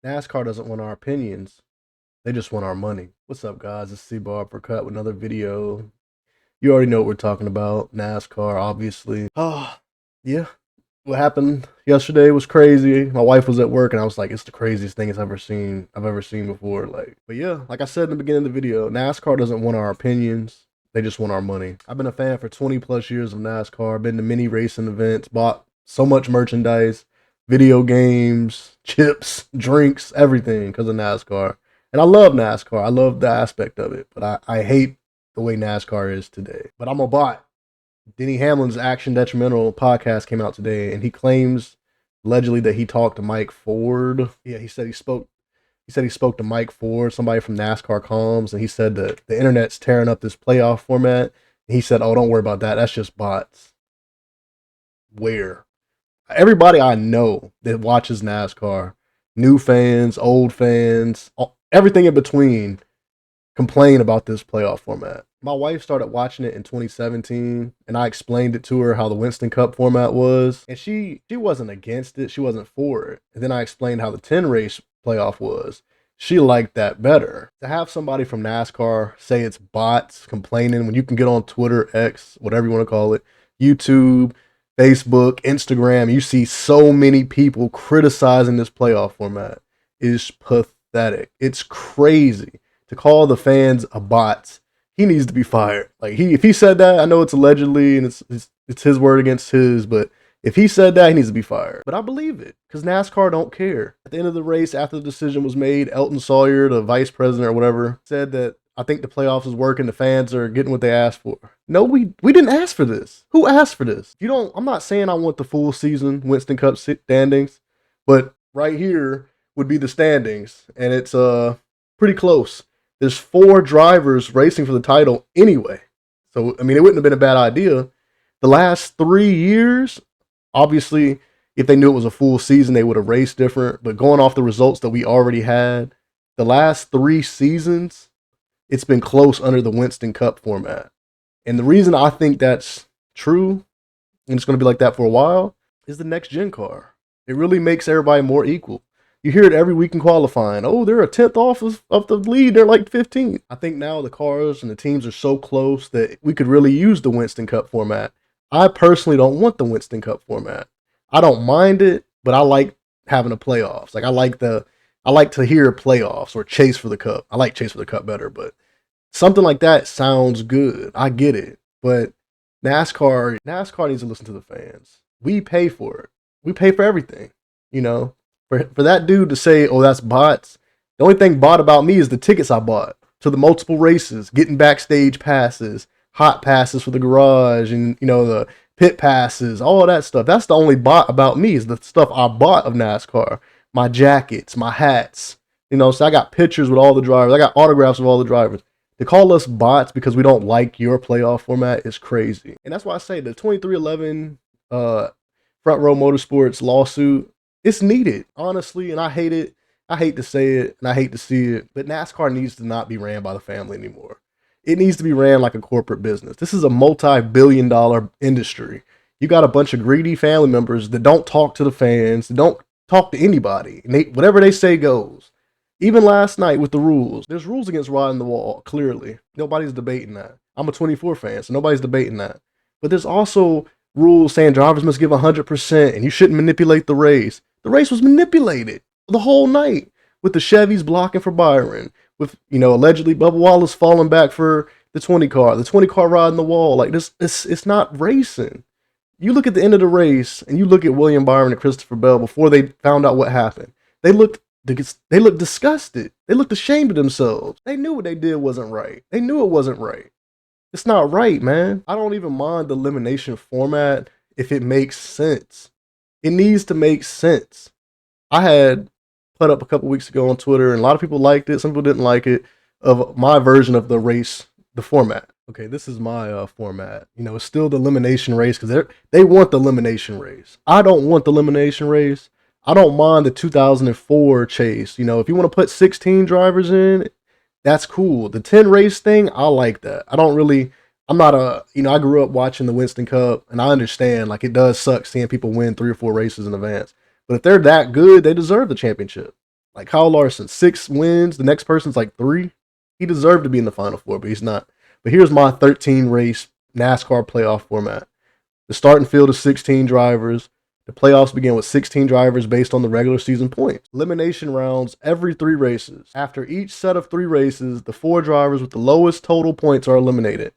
NASCAR doesn't want our opinions. They just want our money. What's up, guys? It's C-Bar Uppercut with another video. You already know what we're talking about. NASCAR, obviously. Oh, yeah. What happened yesterday was crazy. My wife was at work and I was like, it's the craziest thing I've ever seen before. But yeah, like I said in the beginning of the video, NASCAR doesn't want our opinions. They just want our money. I've been a fan for 20 plus years of NASCAR, been to many racing events, bought so much merchandise, video games, chips, drinks, everything because of NASCAR. And I love NASCAR. I love the aspect of it, but I hate the way NASCAR is today. But I'm a bot. Denny Hamlin's Action Detrimental podcast came out today, and he claims allegedly that he talked to Mike Ford. Yeah, he said he spoke. He said he spoke to Mike Ford, somebody from NASCAR comms, and he said that the internet's tearing up this playoff format. And he said, "Oh, don't worry about that. That's just bots." Where? Everybody I know that watches NASCAR, new fans, old fans, everything in between, complain about this playoff format. My wife started watching it in 2017, and I explained it to her how the Winston Cup format was, and she wasn't against it. She wasn't for it. And then I explained how the 10 race playoff was. She liked that better. To have somebody from NASCAR say it's bots complaining when you can get on Twitter, X, whatever you want to call it, YouTube, Facebook, Instagram, you see so many people criticizing this playoff format is pathetic. It's crazy. To call the fans a bots, he needs to be fired. Like if he said that, I know it's allegedly and it's his word against his, but if he said that, he needs to be fired. But I believe it because NASCAR don't care. At the end of the race, after the decision was made, Elton Sawyer, the vice president or whatever, said that I think the playoffs is working. The fans are getting what they asked for. No, we didn't ask for this. Who asked for this? You don't. I'm not saying I want the full season Winston Cup standings, but right here would be the standings, and it's pretty close. There's 4 drivers racing for the title anyway. So, I mean, it wouldn't have been a bad idea. The last 3 years, obviously, if they knew it was a full season, they would have raced different. But going off the results that we already had, the last 3 seasons, it's been close under the Winston Cup format. And the reason I think that's true, and it's going to be like that for a while, is the next gen car. It really makes everybody more equal. You hear it every week in qualifying. Oh, they're a 10th off of the lead. They're like 15th. I think now the cars and the teams are so close that we could really use the Winston Cup format. I personally don't want the Winston Cup format. I don't mind it, but I like having the playoffs. Like I like to hear playoffs or chase for the cup. I like chase for the cup better, but something like that sounds good. I get it. But NASCAR needs to listen to the fans. We pay for it. We pay for everything, you know. For that dude to say, oh, that's bots, the only thing bought about me is the tickets I bought to the multiple races, getting backstage passes, hot passes for the garage, and, you know, the pit passes, all that stuff. That's the only bought about me is the stuff I bought of NASCAR. My jackets, my hats, you know, so I got pictures with all the drivers. I got autographs of all the drivers. To call us bots because we don't like your playoff format is crazy. And that's why I say the 2311 Front Row Motorsports lawsuit, it's needed, honestly, and I hate it. I hate to say it, and I hate to see it, but NASCAR needs to not be ran by the family anymore. It needs to be ran like a corporate business. This is a multi-billion-dollar industry. You got a bunch of greedy family members that don't talk to the fans, that don't talk to anybody, and whatever they say goes. Even last night with the rules, there's rules against riding the wall, clearly. Nobody's debating that. I'm a 24 fan, so nobody's debating that. But there's also rules saying drivers must give 100% and you shouldn't manipulate the race. The race was manipulated the whole night with the Chevys blocking for Byron, with, you know, allegedly Bubba Wallace falling back for the 20 car riding the wall. Like this, it's not racing. You look at the end of the race and you look at William Byron and Christopher Bell before they found out what happened. They looked disgusted. They looked ashamed of themselves. They knew what they did wasn't right. They knew it wasn't right. It's not right, man. I don't even mind the elimination format if it makes sense. It needs to make sense. I had put up a couple weeks ago on Twitter, and a lot of people liked it. Some people didn't like it, of my version of the race, the format. Okay, this is my format. You know, it's still the elimination race because they want the elimination race. I don't want the elimination race. I don't mind the 2004 chase. You know, if you want to put 16 drivers in, that's cool. The 10 race thing, I like that. I'm not I grew up watching the Winston Cup, and I understand, like, it does suck seeing people win 3 or 4 races in advance. But if they're that good, they deserve the championship. Like Kyle Larson, 6 wins. The next person's like 3. He deserved to be in the Final Four, but he's not. But here's my 13 race NASCAR playoff format. The starting field is 16 drivers. The playoffs begin with 16 drivers based on the regular season points. Elimination rounds every 3 races. After each set of 3 races, the 4 drivers with the lowest total points are eliminated.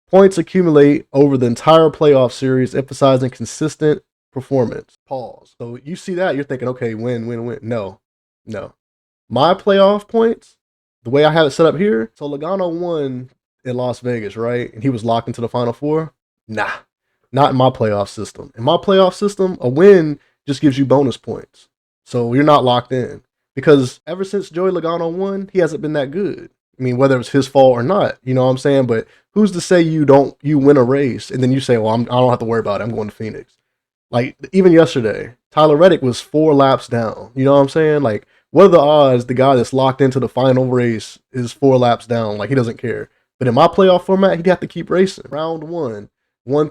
Points accumulate over the entire playoff series, emphasizing consistent performance. Pause. So you see that, you're thinking, okay, win, win, win. No. My playoff points, the way I have it set up here, so Logano won in Las Vegas, right? And he was locked into the Final Four? Nah, not in my playoff system. In my playoff system, a win just gives you bonus points. So you're not locked in. Because ever since Joey Logano won, he hasn't been that good. I mean, whether it's his fault or not, you know what I'm saying? But who's to say you win a race and then you say, well, I don't have to worry about it. I'm going to Phoenix. Like, even yesterday, Tyler Reddick was 4 laps down. You know what I'm saying? Like, what are the odds the guy that's locked into the final race is 4 laps down? Like, he doesn't care. But in my playoff format, he'd have to keep racing. Round 1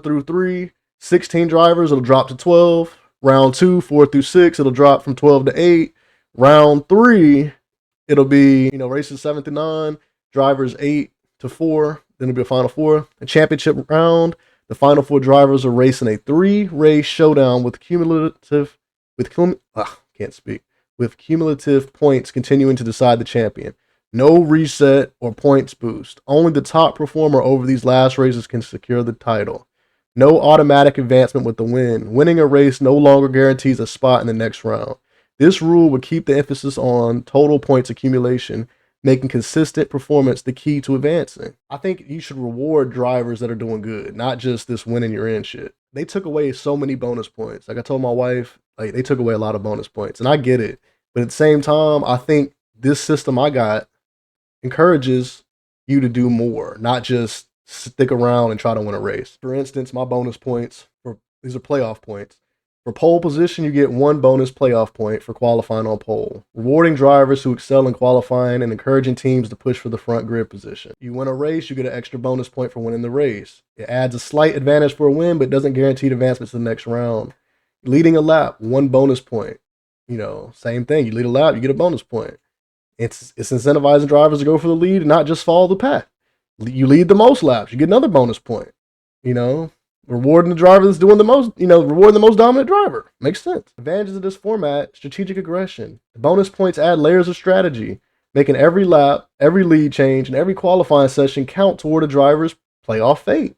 through 3, 16 drivers, it'll drop to 12. Round 2, 4 through 6, it'll drop from 12 to 8. Round 3, it'll be, races 7 through 9, drivers 8 to 4. Then it'll be a Final Four. A championship round, the Final 4 drivers are racing a 3-race showdown with cumulative points continuing to decide the champion. No reset or points boost. Only the top performer over these last races can secure the title. No automatic advancement with the win. Winning a race no longer guarantees a spot in the next round. This rule would keep the emphasis on total points accumulation, making consistent performance the key to advancing. I think you should reward drivers that are doing good, not just this winning you're in shit. They took away so many bonus points. Like I told my wife, like they took away a lot of bonus points, and I get it. But at the same time, I think this system I got encourages you to do more, not just stick around and try to win a race. For instance, my bonus points, these are playoff points. For pole position, you get 1 bonus playoff point for qualifying on pole, rewarding drivers who excel in qualifying and encouraging teams to push for the front grid position. You win a race, you get an extra bonus point for winning the race. It adds a slight advantage for a win, but doesn't guarantee advancement to the next round. Leading a lap, 1 bonus point. Same thing. You lead a lap, you get a bonus point. It's incentivizing drivers to go for the lead and not just follow the pack. You lead the most laps, you get another bonus point. Rewarding the driver that's doing the most, rewarding the most dominant driver. Makes sense. Advantages of this format, strategic aggression. The bonus points add layers of strategy, making every lap, every lead change, and every qualifying session count toward a driver's playoff fate.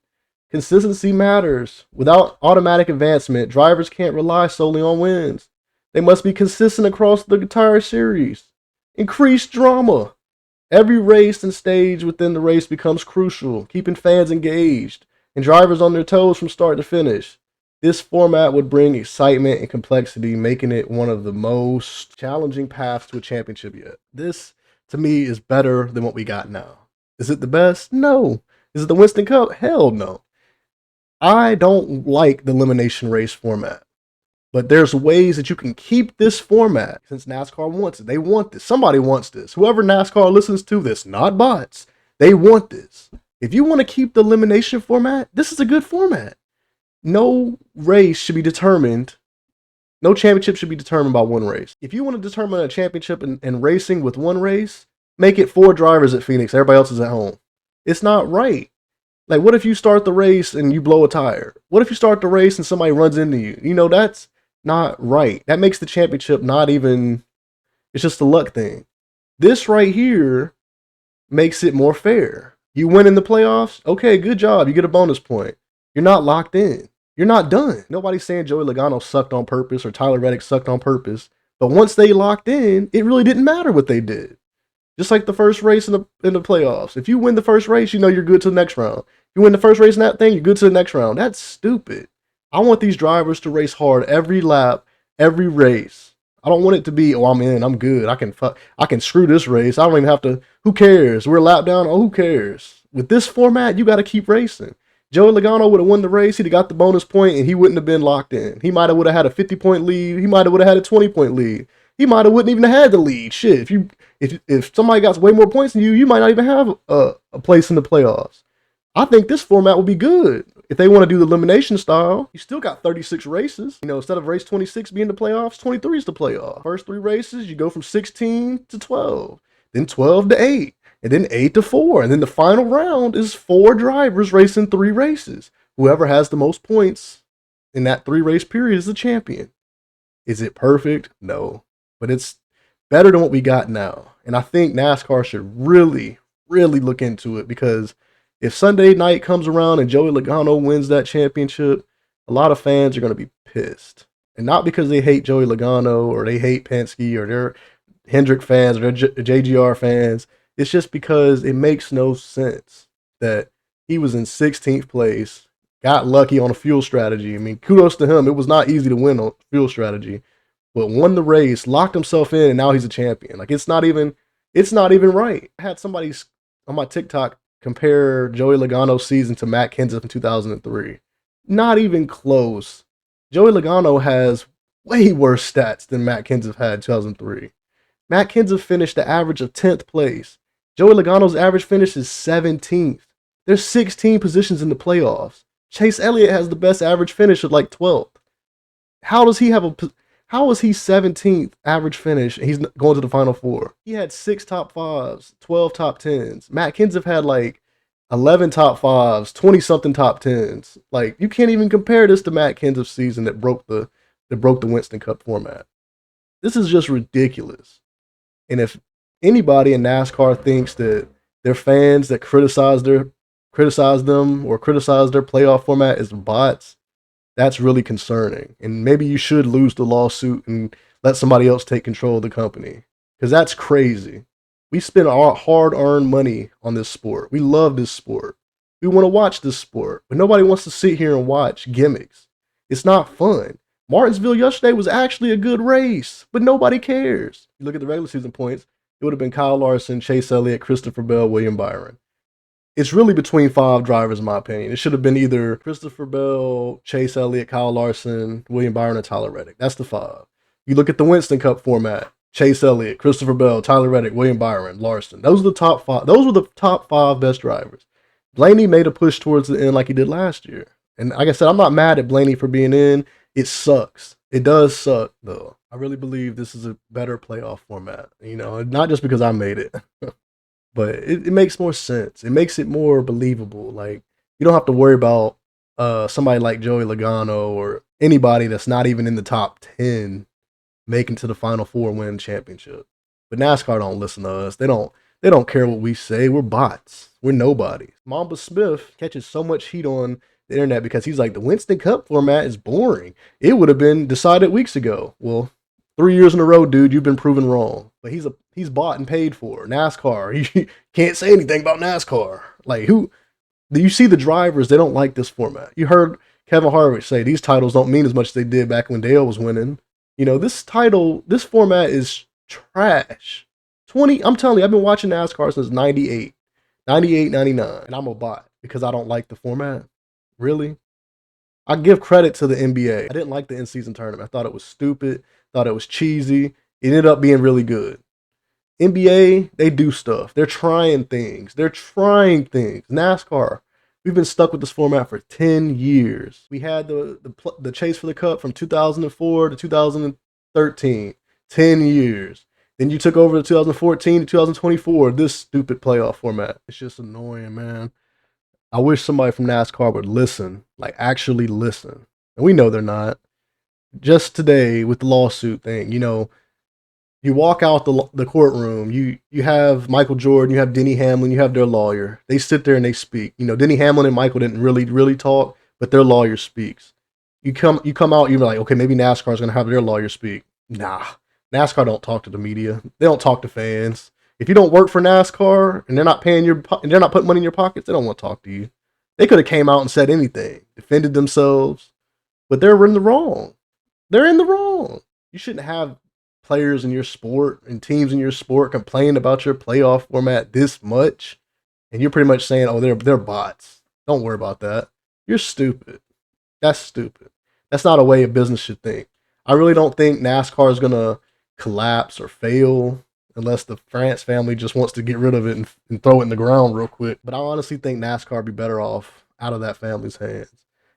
Consistency matters. Without automatic advancement, drivers can't rely solely on wins. They must be consistent across the entire series. Increased drama. Every race and stage within the race becomes crucial, keeping fans engaged and drivers on their toes from start to finish. This format would bring excitement and complexity, making it one of the most challenging paths to a championship yet. This, to me, is better than what we got now. Is it the best? No. Is it the Winston Cup? Hell no. I don't like the elimination race format. But there's ways that you can keep this format since NASCAR wants it. They want this. Somebody wants this. Whoever NASCAR listens to this, not bots, they want this. If you want to keep the elimination format, this is a good format. No race should be determined. No championship should be determined by 1 race. If you want to determine a championship in racing with 1 race, make it 4 drivers at Phoenix. Everybody else is at home. It's not right. Like, what if you start the race and you blow a tire? What if you start the race and somebody runs into you? That's not right. That makes the championship not even, it's just a luck thing. This right here makes it more fair. You win in the playoffs, okay, good job. You get a bonus point. You're not locked in. You're not done. Nobody's saying Joey Logano sucked on purpose or Tyler Reddick sucked on purpose. But once they locked in, it really didn't matter what they did. Just like the first race in the playoffs. If you win the first race, you're good to the next round. If you win the first race in that thing, you're good to the next round. That's stupid. I want these drivers to race hard every lap, every race. I don't want it to be, I'm in, I'm good. I can screw this race. I don't even have to, who cares? We're a lap down, who cares? With this format, you got to keep racing. Joey Logano would have won the race, he'd have got the bonus point, and he wouldn't have been locked in. He might have would have had a 50-point lead. He might have would have had a 20-point lead. He might have wouldn't even have had the lead. Shit, if somebody got way more points than you, you might not even have a place in the playoffs. I think this format would be good If they want to do the elimination style, you still got 36 races. You know, instead of race 26 being the playoffs, 23 is the playoff. First 3 races, you go from 16 to 12, then 12 to 8, and then 8 to 4. And then the final round is 4 drivers racing 3 races. Whoever has the most points in that 3-race period is the champion. Is it perfect? No. But it's better than what we got now. And I think NASCAR should really, really look into it, because if Sunday night comes around and Joey Logano wins that championship, a lot of fans are going to be pissed. And not because they hate Joey Logano or they hate Penske or they're Hendrick fans or they're JGR fans. It's just because it makes no sense that he was in 16th place, got lucky on a fuel strategy. I mean, kudos to him. It was not easy to win on fuel strategy, but won the race, locked himself in, and now he's a champion. Like, it's not even right. I had somebody on my TikTok compare Joey Logano's season to Matt Kenseth in 2003. Not even close. Joey Logano has way worse stats than Matt Kenseth had in 2003. Matt Kenseth finished the average of 10th place. Joey Logano's average finish is 17th. There's 16 positions in the playoffs. Chase Elliott has the best average finish at like 12th. How is he 17th average finish and he's going to the Final Four? He had 6 top 5s, 12 top 10s. Matt Kenseth had like 11 top 5s, 20-something top 10s. Like, you can't even compare this to Matt Kenseth's season that broke the Winston Cup format. This is just ridiculous. And if anybody in NASCAR thinks that their fans that criticize them or criticize their playoff format is bots, that's really concerning. And maybe you should lose the lawsuit and let somebody else take control of the company, because that's crazy. We spend our hard-earned money on this sport. We love this sport. We want to watch this sport, but nobody wants to sit here and watch gimmicks. It's not fun. Martinsville yesterday was actually a good race, but nobody cares. You look at the regular season points, it would have been Kyle Larson, Chase Elliott, Christopher Bell, William Byron. It's really between 5 drivers, in my opinion. It should have been either Christopher Bell, Chase Elliott, Kyle Larson, William Byron, and Tyler Reddick. That's the 5. You look at the Winston Cup format: Chase Elliott, Christopher Bell, Tyler Reddick, William Byron, Larson. Those are the top 5. Those were the top 5 best drivers. Blaney made a push towards the end like he did last year. And like I said, I'm not mad at Blaney for being in. It sucks. It does suck, though. I really believe this is a better playoff format. You know, not just because I made it, but it makes more sense. It makes it more believable. Like, you don't have to worry about somebody like Joey Logano or anybody that's not even in the top 10 making to the Final Four, win championship. But NASCAR don't listen to us. They don't care what we say. We're bots. We're nobodies. Mamba Smith catches so much heat on the internet because he's like, the Winston Cup format is boring. It would have been decided weeks ago. Well, 3 years in a row, dude, you've been proven wrong. But he's bought and paid for. NASCAR, he can't say anything about NASCAR. Like, who? Do you see the drivers? They don't like this format. You heard Kevin Harvick say these titles don't mean as much as they did back when Dale was winning. You know, this format is trash. I'm telling you, I've been watching NASCAR since 98, 99, and I'm a bot because I don't like the format. Really? I give credit to the NBA. I didn't like the in-season tournament. I thought it was stupid, thought it was cheesy. It ended up being really good. NBA, they do stuff. They're trying things. NASCAR, we've been stuck with this format for 10 years. We had the chase for the cup from 2004 to 2013. 10 years. Then you took over to 2014 to 2024, this stupid playoff format. It's just annoying, man. I wish somebody from NASCAR would listen, like actually listen. And we know they're not. Just today with the lawsuit thing, you know, you walk out the courtroom, you have Michael Jordan, you have Denny Hamlin, you have their lawyer. They sit there and they speak. You know, Denny Hamlin and Michael didn't really talk, but their lawyer speaks. You come out, you're like, okay, maybe NASCAR is going to have their lawyer speak. Nah, NASCAR don't talk to the media. They don't talk to fans. If you don't work for NASCAR and they're not they're not putting money in your pockets, they don't want to talk to you. They could have came out and said anything, defended themselves, but they're in the wrong. They're in the wrong. You shouldn't have players in your sport and teams in your sport complain about your playoff format this much, and you're pretty much saying, oh, they're bots. Don't worry about that. You're stupid. That's stupid. That's not a way a business should think. I really don't think NASCAR is gonna collapse or fail unless the France family just wants to get rid of it and throw it in the ground real quick. But I honestly think NASCAR would be better off out of that family's hands.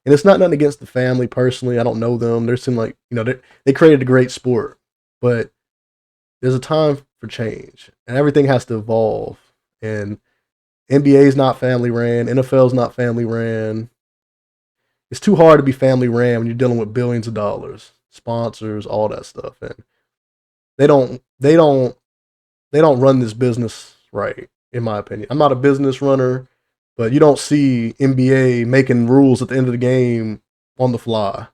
And it's not nothing against the family personally. I don't know them. They seem like, they created a great sport, but there's a time for change, and everything has to evolve. And NBA is not family ran. NFL is not family ran. It's too hard to be family ran when you're dealing with billions of dollars, sponsors, all that stuff, and they don't they don't they don't run this business right, in my opinion. I'm not a business runner, but you don't see NBA making rules at the end of the game on the fly.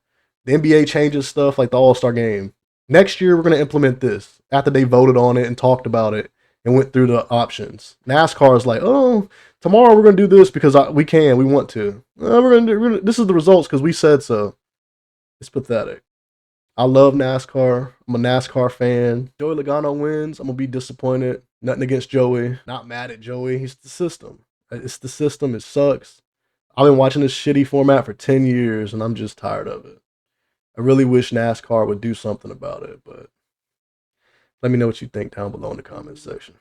The NBA changes stuff like the All-Star game. Next year, we're going to implement this after they voted on it and talked about it and went through the options. NASCAR is like, oh, tomorrow we're going to do this because we want to. This is the results because we said so. It's pathetic. I love NASCAR. I'm a NASCAR fan. Joey Logano wins. I'm going to be disappointed. Nothing against Joey. Not mad at Joey. He's the system. It's the system. It sucks. I've been watching this shitty format for 10 years and I'm just tired of it. I really wish NASCAR would do something about it, but let me know what you think down below in the comments section.